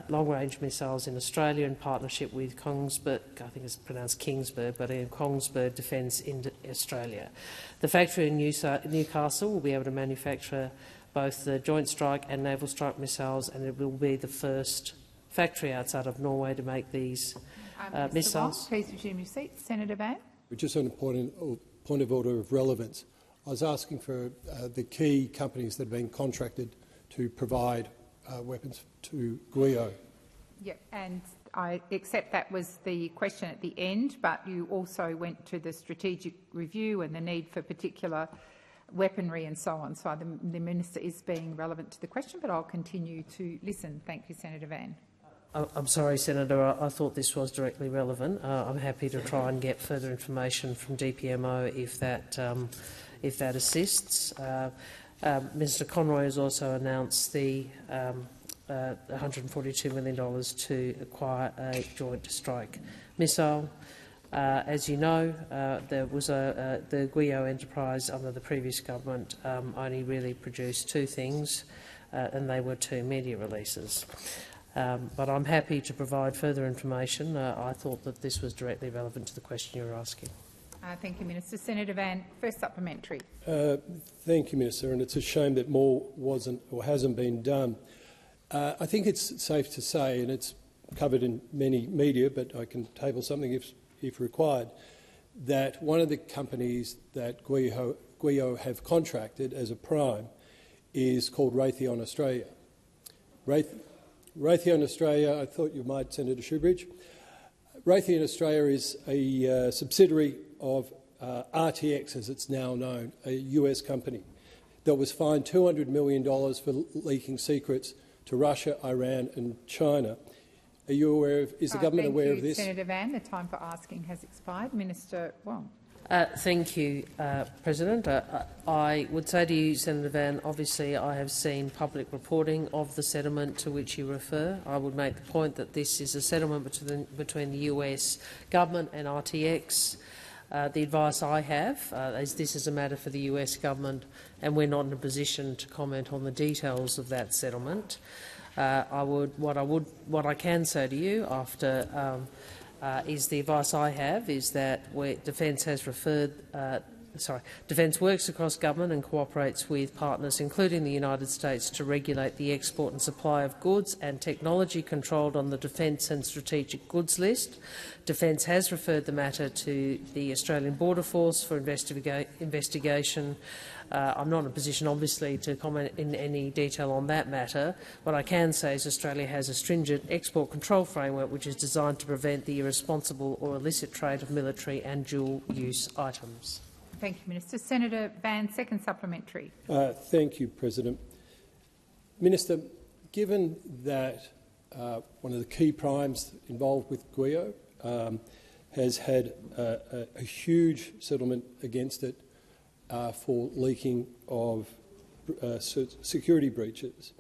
long-range missiles in Australia in partnership with Kongsberg, I think it's pronounced Kingsburg, but in Kongsberg Defence in Australia. The factory in Newcastle will be able to manufacture both the Joint Strike and Naval Strike missiles, and it will be the first factory outside of Norway to make these missiles. Wong, please resume your seat. Senator Van. Just on a point of order of relevance, I was asking for the key companies that have been contracted to provide weapons to GUIO. Yeah, and I accept that was the question at the end, but you also went to the strategic review and the need for particular weaponry and so on. So the Minister is being relevant to the question, but I'll continue to listen. Thank you, Senator Van. I'm sorry, Senator. I thought this was directly relevant. I'm happy to try and get further information from DPMO if that assists. Mr Conroy has also announced the $142 million to acquire a Joint Strike missile. As you know, there was the GUIO enterprise under the previous government only really produced two things, and they were two media releases. But I'm happy to provide further information. I thought that this was directly relevant to the question you were asking. Thank you, Minister. Senator Van, first supplementary. Thank you, Minister, and it's a shame that more wasn't or hasn't been done. I think it's safe to say, and it's covered in many media, but I can table something if required, that one of the companies that GUIO have contracted as a prime is called Raytheon Australia. Raytheon Australia, I thought you might, Senator Shoebridge. Raytheon Australia is a subsidiary of RTX, as it's now known, a US company that was fined $200 million for leaking secrets to Russia, Iran and China. Are you aware of, is the government aware of this? Senator Van, the time for asking has expired. Minister Wong. Thank you, President. I would say to you, Senator Van, obviously I have seen public reporting of the settlement to which you refer. I would make the point that this is a settlement between the US government and RTX. The advice I have is this is a matter for the US government, and we're not in a position to comment on the details of that settlement. What I can say to you after is the advice I have is that Defence has referred. Defence works across government and cooperates with partners, including the United States, to regulate the export and supply of goods and technology controlled on the Defence and Strategic Goods list. Defence has referred the matter to the Australian Border Force for investigation. I'm not in a position, obviously, to comment in any detail on that matter. What I can say is Australia has a stringent export control framework which is designed to prevent the irresponsible or illicit trade of military and dual-use items. Thank you, Minister. Senator Van, second supplementary. Thank you, President. Minister, given that one of the key primes involved with Guio has had a huge settlement against it for leaking of security breaches,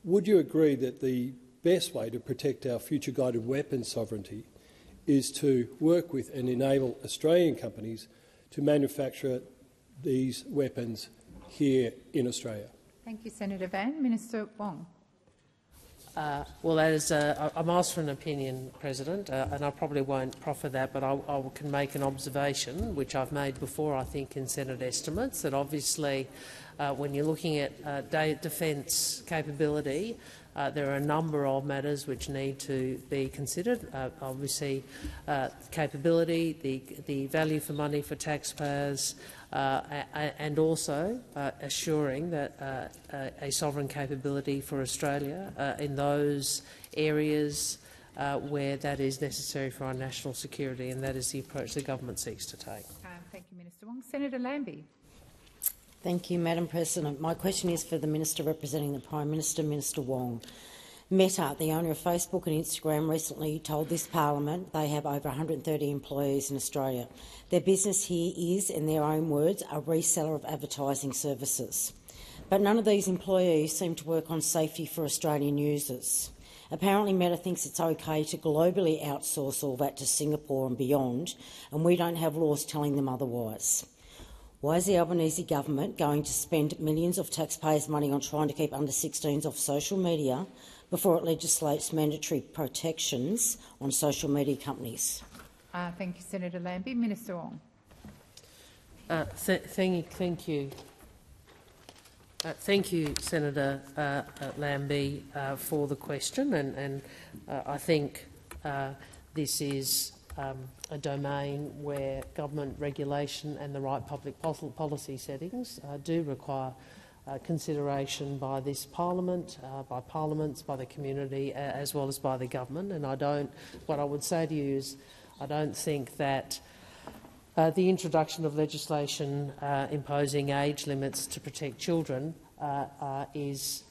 would you agree that the best way to protect our future guided weapons sovereignty is to work with and enable Australian companies to manufacture these weapons here in Australia? Thank you, Senator Van. Minister Wong. Well, that is, I'm asked for an opinion, President, and I probably won't proffer that, but I can make an observation, which I've made before, I think, in Senate estimates, that obviously when you're looking at defence capability, there are a number of matters which need to be considered. Obviously, capability, the value for money for taxpayers, and also assuring that a sovereign capability for Australia in those areas where that is necessary for our national security, and that is the approach the government seeks to take. Thank you, Minister Wong. Senator Lambie. Thank you, Madam President. My question is for the Minister representing the Prime Minister, Minister Wong. Meta, the owner of Facebook and Instagram, recently told this parliament they have over 130 employees in Australia. Their business here is, in their own words, a reseller of advertising services. But none of these employees seem to work on safety for Australian users. Apparently Meta thinks it's okay to globally outsource all that to Singapore and beyond, and we don't have laws telling them otherwise. Why is the Albanese government going to spend millions of taxpayers' money on trying to keep under-16s off social media before it legislates mandatory protections on social media companies? Thank you, Senator Lambie. Minister Wong. Thank you. Thank you, Senator Lambie, for the question, and I think this is a domain where government regulation and the right public policy settings do require consideration by this parliament, by parliaments, by the community, as well as by the government. And what I would say to you is I don't think that the introduction of legislation imposing age limits to protect children is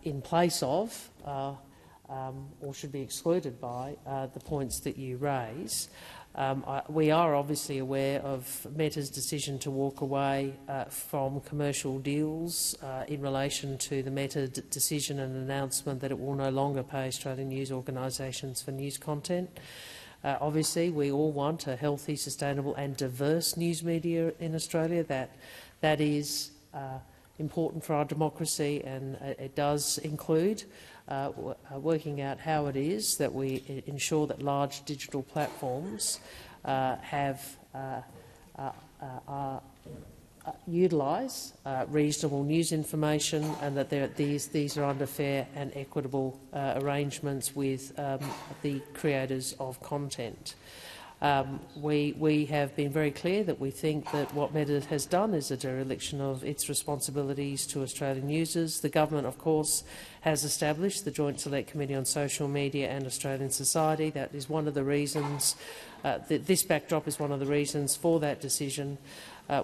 in place of or should be excluded by the points that you raise. We are obviously aware of Meta's decision to walk away from commercial deals in relation to the Meta decision and announcement that it will no longer pay Australian news organisations for news content. Obviously, we all want a healthy, sustainable and diverse news media in Australia. That is important for our democracy, and it does include working out how it is that we ensure that large digital platforms utilise reasonable news information, and that these are under fair and equitable arrangements with the creators of content. We have been very clear that we think that what Meta has done is a dereliction of its responsibilities to Australian users. The government, of course, has established the Joint Select Committee on Social Media and Australian Society. That is one of the reasons. This backdrop is one of the reasons for that decision.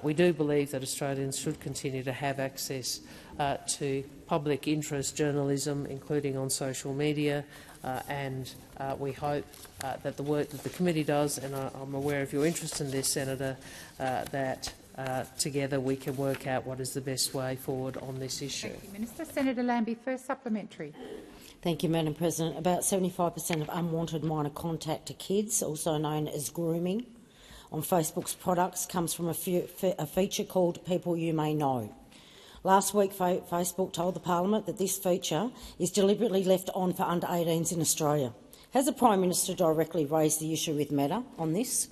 We do believe that Australians should continue to have access to public interest journalism, including on social media, and we hope that the work that the committee does, and I'm aware of your interest in this, Senator, that together we can work out what is the best way forward on this issue. Thank you, Minister. Senator Lambie, first supplementary. Thank you, Madam President. About 75% of unwanted minor contact to kids, also known as grooming, on Facebook's products comes from a feature called People You May Know. Last week, Facebook told the parliament that this feature is deliberately left on for under-18s in Australia. Has the Prime Minister directly raised the issue with Meta on this?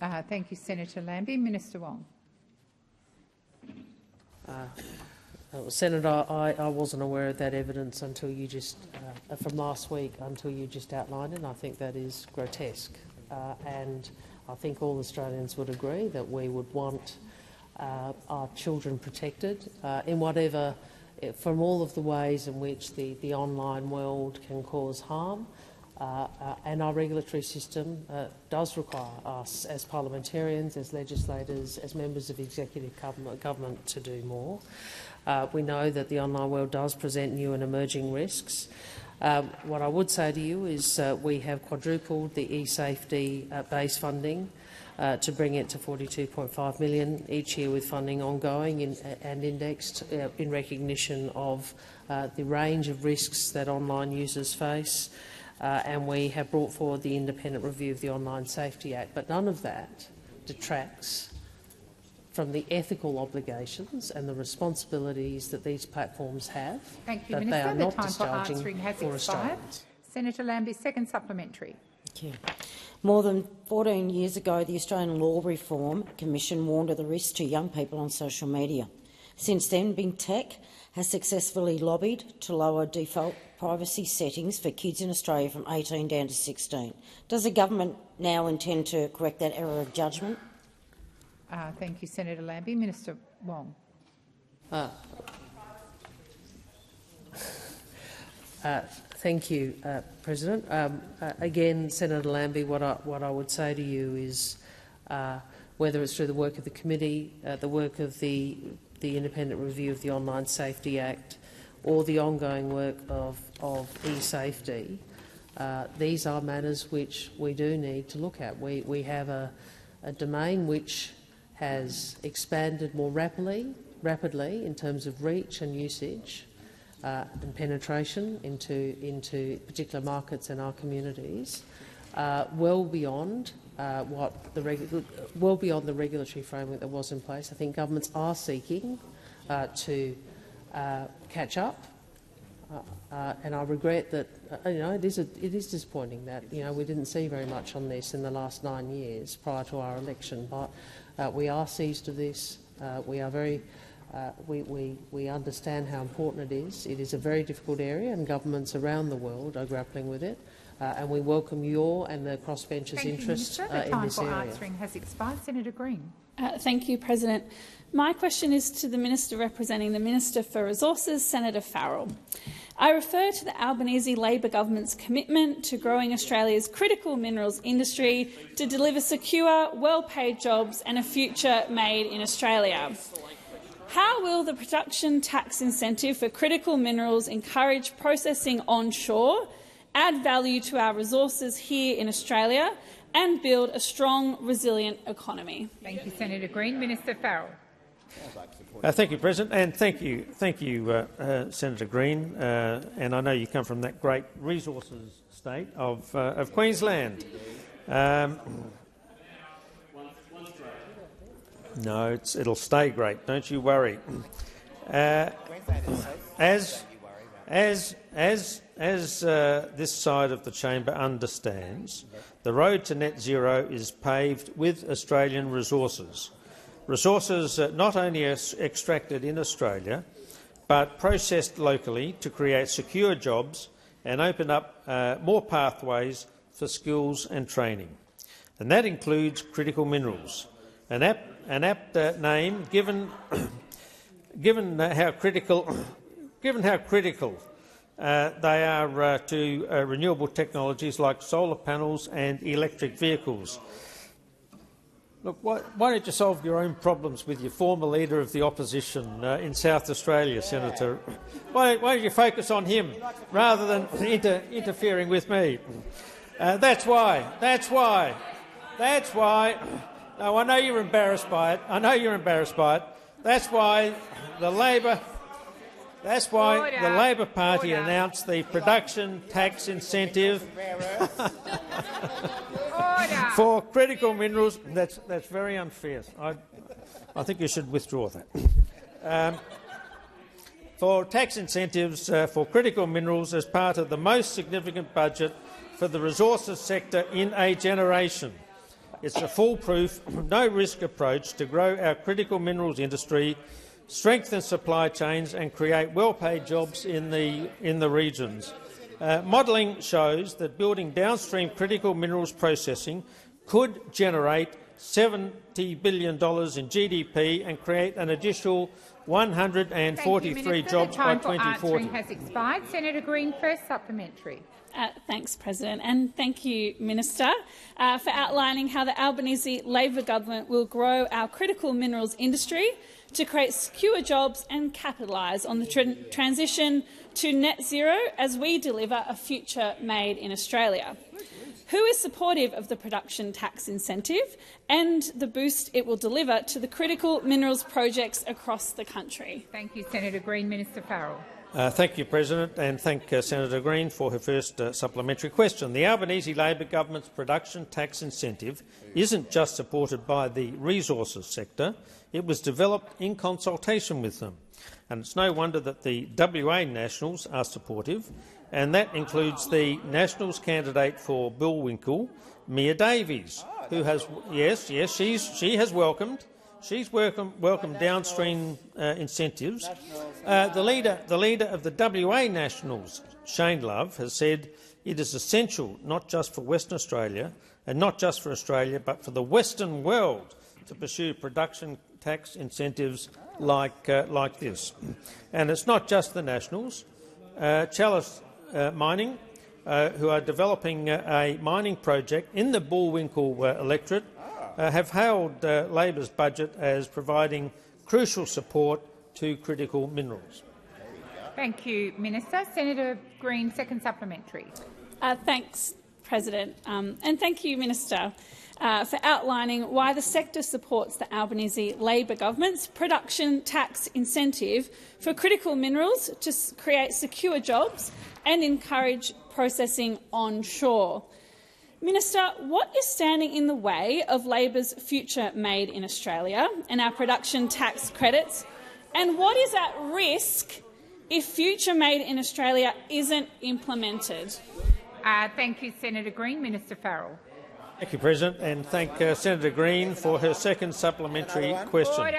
Thank you, Senator Lambie. Minister Wong. Senator, I wasn't aware of that evidence until you just, from last week, until you just outlined it. I think that is grotesque, and I think all Australians would agree that we would want our children protected in whatever, from all of the ways in which the online world can cause harm. And our regulatory system does require us as parliamentarians, as legislators, as members of executive government to do more. We know that the online world does present new and emerging risks. What I would say to you is we have quadrupled the e-safety base funding to bring it to $42.5 million each year, with funding ongoing and indexed in recognition of the range of risks that online users face. And we have brought forward the independent review of the Online Safety Act. But none of that detracts from the ethical obligations and the responsibilities that these platforms have. Thank you, that Minister. They are the not time for answering has expired. Australians. Senator Lambie, second supplementary. Thank you. More than 14 years ago, the Australian Law Reform Commission warned of the risks to young people on social media. Since then, Big Tech has successfully lobbied to lower default privacy settings for kids in Australia from 18 down to 16. Does the government now intend to correct that error of judgment? Thank you, Senator Lambie. Minister Wong. Thank you, President. Again, Senator Lambie, what I would say to you is whether it's through the work of the committee, the work of the independent review of the Online Safety Act, or the ongoing work of e-safety, these are matters which we do need to look at. We have a domain which has expanded more rapidly in terms of reach and usage and penetration into particular markets in our communities, well beyond the regulatory framework that was in place. I think governments are seeking to catch up, and I regret that it is disappointing that we didn't see very much on this in the last 9 years prior to our election. But we are seized of this. We are very. We understand how important it is. It is a very difficult area, and governments around the world are grappling with it. And we welcome your and the crossbenchers' interest in this area. The time for answering has expired. Senator Green. Thank you, President. My question is to the Minister representing the Minister for Resources, Senator Farrell. I refer to the Albanese Labor government's commitment to growing Australia's critical minerals industry to deliver secure, well-paid jobs and a future made in Australia. How will the production tax incentive for critical minerals encourage processing onshore, add value to our resources here in Australia and build a strong, resilient economy? Thank you, Senator Green. Minister Farrell. Thank you, President, and thank you, Senator Green. And I know you come from that great resources state of Queensland. No, it'll stay great. Don't you worry. As this side of the chamber understands, the road to net zero is paved with Australian resources. Resources not only extracted in Australia, but processed locally to create secure jobs and open up more pathways for skills and training. And that includes critical minerals, an apt name given how critical they are to renewable technologies like solar panels and electric vehicles. Look, why don't you solve your own problems with your former leader of the opposition in South Australia, Senator? Why don't you focus on him rather than interfering with me? That's why. No, I know you're embarrassed by it. That's why the Labor Party announced the production tax incentive. For critical minerals, that's very unfair. I think you should withdraw that. For tax incentives for critical minerals as part of the most significant budget for the resources sector in a generation. It's a foolproof, no-risk approach to grow our critical minerals industry, strengthen supply chains and create well-paid jobs in the regions. Modelling shows that building downstream critical minerals processing could generate $70 billion in GDP and create an additional 143 jobs by 2040. Has expired. Senator Green, first supplementary. Thanks, President, and thank you, Minister, for outlining how the Albanese Labor government will grow our critical minerals industry to create secure jobs and capitalise on the transition to net zero as we deliver a future made in Australia. Who is supportive of the production tax incentive and the boost it will deliver to the critical minerals projects across the country? Thank you, Senator Green. Minister Farrell. Thank you, President, and thank Senator Green for her first supplementary question. The Albanese Labor government's production tax incentive isn't just supported by the resources sector, it was developed in consultation with them. And it's no wonder that the WA Nationals are supportive, and that includes the Nationals candidate for Bullwinkle, Mia Davies, who has she has welcomed downstream incentives. The leader of the WA Nationals, Shane Love, has said it is essential not just for Western Australia and not just for Australia, but for the Western world to pursue production tax incentives like this. And it's not just the Nationals. Chalice Mining, who are developing a mining project in the Bullwinkle electorate, have hailed Labor's budget as providing crucial support to critical minerals. Thank you, Minister. Senator Green, second supplementary. Thanks, President, and thank you, Minister, for outlining why the sector supports the Albanese Labor government's production tax incentive for critical minerals to create secure jobs and encourage processing onshore. Minister, what is standing in the way of Labor's future made in Australia and our production tax credits, and what is at risk if future made in Australia isn't implemented? Thank you, Senator Green. Minister Farrell. Thank you, President, and thank Senator Green for her second supplementary question.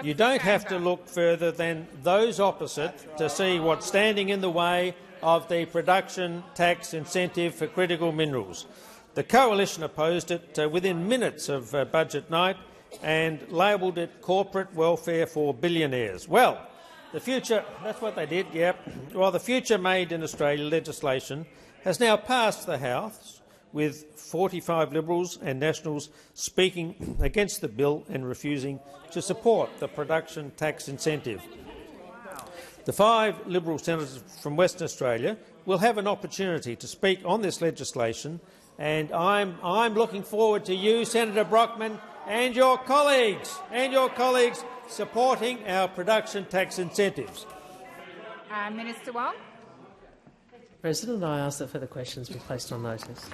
You don't have to look further than those opposite to see what's standing in the way of the production tax incentive for critical minerals. The Coalition opposed it within minutes of budget night and labelled it corporate welfare for billionaires. Well, the future—that's what they did, yep. Well, the Future Made in Australia legislation has now passed the House, with 45 Liberals and Nationals speaking against the bill and refusing to support the production tax incentive. The 5 Liberal senators from Western Australia will have an opportunity to speak on this legislation, and I'm looking forward to you, Senator Brockman, and your colleagues supporting our production tax incentives. Minister Wong. President, I ask that further questions be placed on notice.